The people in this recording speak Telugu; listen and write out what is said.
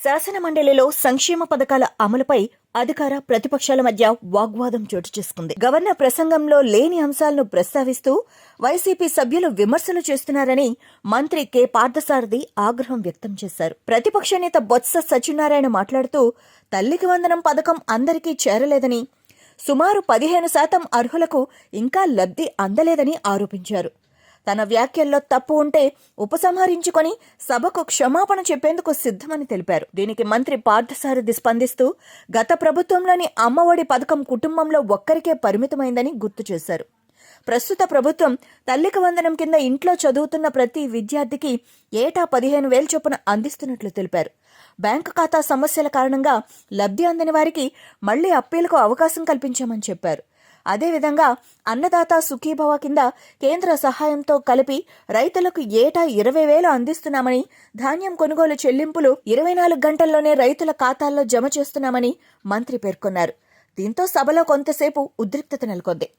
శాసనమండలిలో సంక్షేమ పథకాల అమలుపై అధికార ప్రతిపక్షాల మధ్య వాగ్వాదం చోటు చేసుకుంది. గవర్నర్ ప్రసంగంలో లేని అంశాలను ప్రస్తావిస్తూ వైసీపీ సభ్యులు విమర్శలు చేస్తున్నారని మంత్రి కె పార్థసారథి ఆగ్రహం వ్యక్తం చేశారు. ప్రతిపక్ష నేత బొత్స సత్యనారాయణ మాట్లాడుతూ తల్లికి వందనం పథకం అందరికీ చేరలేదని, సుమారు 15% అర్హులకు ఇంకా లబ్ధి అందలేదని ఆరోపించారు. తన వ్యాఖ్యల్లో తప్పు ఉంటే ఉపసంహరించుకొని సభకు క్షమాపణ చెప్పేందుకు సిద్ధమని తెలిపారు. దీనికి మంత్రి పార్థసారథి స్పందిస్తూ గత ప్రభుత్వంలోని అమ్మఒడి పథకం కుటుంబంలో ఒక్కరికే పరిమితమైందని గుర్తు చేశారు. ప్రస్తుత ప్రభుత్వం తల్లికి వందనం కింద ఇంట్లో చదువుతున్న ప్రతి విద్యార్థికి ఏటా 15,000 చొప్పున అందిస్తున్నట్లు తెలిపారు. బ్యాంకు ఖాతా సమస్యల కారణంగా లబ్ధి అందని వారికి మళ్లీ అప్పీలుకు అవకాశం కల్పించామని చెప్పారు. అదేవిధంగా అన్నదాత సుఖీభవ కింద కేంద్ర సహాయంతో కలిపి రైతులకు ఏటా 20,000 అందిస్తున్నామని, ధాన్యం కొనుగోలు చెల్లింపులు 24 గంటల్లోనే రైతుల ఖాతాల్లో జమ చేస్తున్నామని మంత్రి పేర్కొన్నారు. దీంతో సభలో కొంతసేపు ఉద్రిక్తత నెలకొంది.